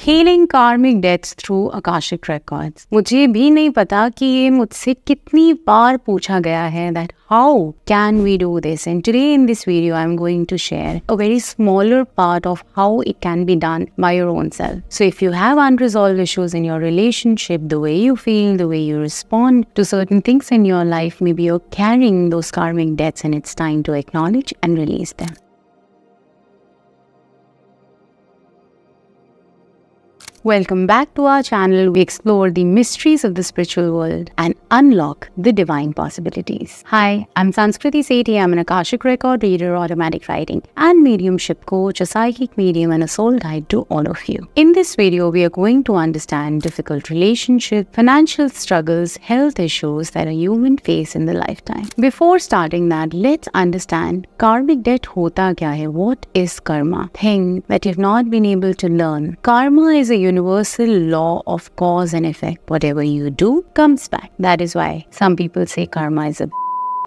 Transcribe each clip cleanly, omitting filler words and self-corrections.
Healing karmic debts through Akashic records. मुझे भी नहीं पता कि ये मुझसे कितनी बार पूछा गया है that how can we do this? And today in this video, I'm going to share a very smaller part of how it can be done by your own self. So if you have unresolved issues in your relationship, the way you feel, the way you respond to certain things in your life, maybe you're carrying those karmic debts and it's time to acknowledge and release them. Welcome back to our channel. We explore the mysteries of the spiritual world and unlock the divine possibilities. Hi, I'm Sanskriti Sethi. I'm an Akashic record reader, automatic writing, and mediumship coach, a psychic medium, and a soul guide to all of you. In this video, we are going to understand difficult relationships, financial struggles, health issues that a human face in the lifetime. Before starting that, let's understand karmic debt hota kya hai? What is karma? Thing that you've not been able to learn. Karma is a universal law of cause and effect. Whatever you do comes back. That is why some people say karma is a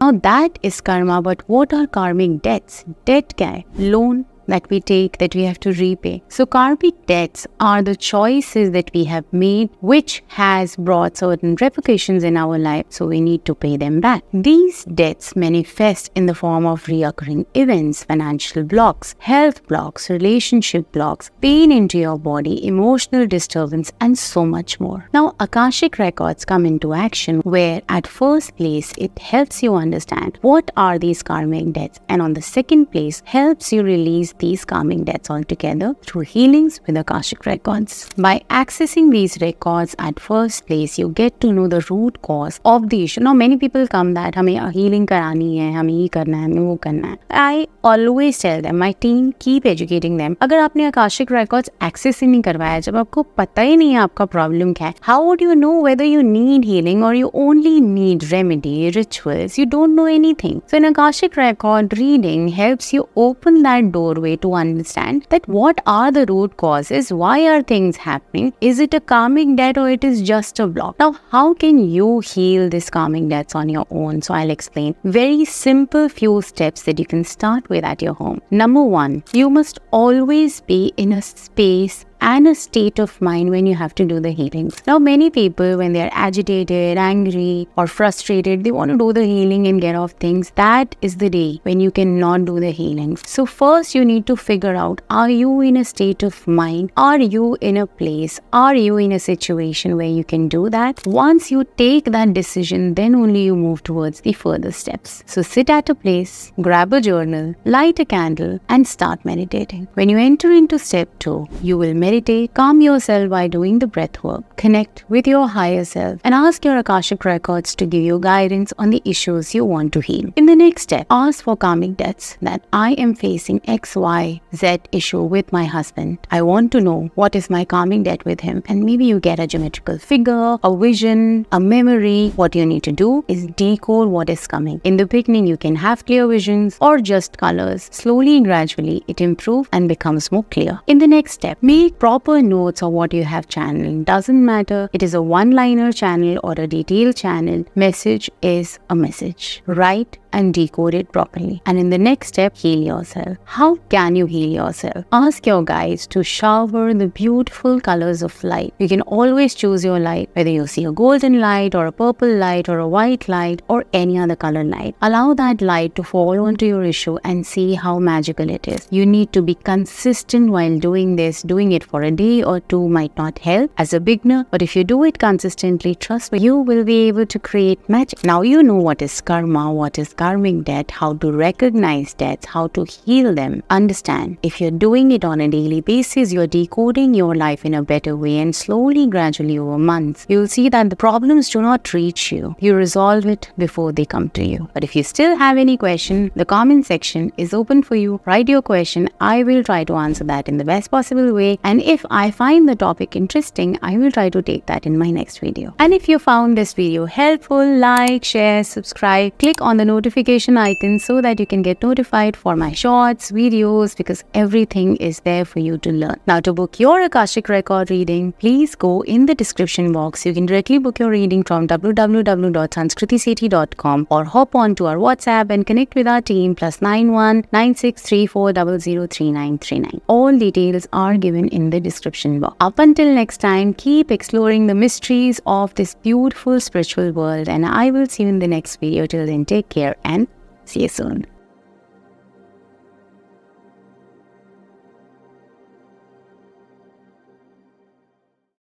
Now that is karma, but what are karmic debts? Debt kya hai? Loan that we take, that we have to repay. So karmic debts are the choices that we have made which has brought certain repercussions in our life, so we need to pay them back. These debts manifest in the form of reoccurring events, financial blocks, health blocks, relationship blocks, pain into your body, emotional disturbance, and so much more. Now Akashic records come into action where at first place it helps you understand what are these karmic debts, and on the second place helps you release these karmic debts altogether through healings with Akashic records. By accessing these records at first place, you get to know the root cause of the issue. Now many people come that हमें healing करानी है, हमें ये करना है, हमें वो करना है. I always tell them, my team keep educating them. अगर आपने Akashic records access ही नहीं करवाया, जब आपको पता ही नहीं है आपका problem क्या है, how would you know whether you need healing or you only need remedy, rituals? You don't know anything. So an Akashic record reading helps you open that doorway to understand that what are the root causes, why are things happening, is it a karmic debt or it is just a block. Now how can you heal this karmic debts on your own? So I'll explain very simple few steps that you can start with at your home. Number one, you must always be in a space and a state of mind when you have to do the healing. Now many people, when they are agitated, angry or frustrated, they want to do the healing and get off things. That is the day when you cannot do the healing. So first you need to figure out, are you in a state of mind? Are you in a place? Are you in a situation where you can do that? Once you take that decision, then only you move towards the further steps. So sit at a place, grab a journal, light a candle and start meditating. When you enter into step 2, you will meditate, calm yourself by doing the breath work, connect with your higher self and ask your Akashic records to give you guidance on the issues you want to heal. In the next step, ask for karmic debts that I am facing XYZ issue with my husband. I want to know what is my karmic debt with him, and maybe you get a geometrical figure, a vision, a memory. What you need to do is decode what is coming. In the beginning, you can have clear visions or just colors. Slowly and gradually, it improves and becomes more clear. In the next step, make proper notes of what you have channeled. Doesn't matter it is a one-liner channel or a detailed channel, message is a message. Write and decode it properly. And in the next step, heal yourself. How can you heal yourself? Ask your guides to shower the beautiful colors of light. You can always choose your light, whether you see a golden light or a purple light or a white light or any other color light. Allow that light to fall onto your issue and see how magical it is. You need to be consistent while doing this. Doing it for a day or two might not help as a beginner, but if you do it consistently, trust me, you will be able to create magic. Now you know what is karma, what is karmic debt, how to recognize debts, how to heal them. Understand, if you're doing it on a daily basis, you're decoding your life in a better way, and slowly, gradually over months, you'll see that the problems do not reach you. You resolve it before they come to you. But if you still have any question, the comment section is open for you. Write your question. I will try to answer that in the best possible way. And if I find the topic interesting, I will try to take that in my next video. And if you found this video helpful, like, share, subscribe, click on the notification notification icon so that you can get notified for my shorts, videos, because everything is there for you to learn. Now, to book your Akashic Record reading, please go in the description box. You can directly book your reading from www.sanskritiseti.com or hop on to our WhatsApp and connect with our team +91 9634 003939. All details are given in the description box. Up until next time, keep exploring the mysteries of this beautiful spiritual world, and I will see you in the next video. Till then, take care and see you soon.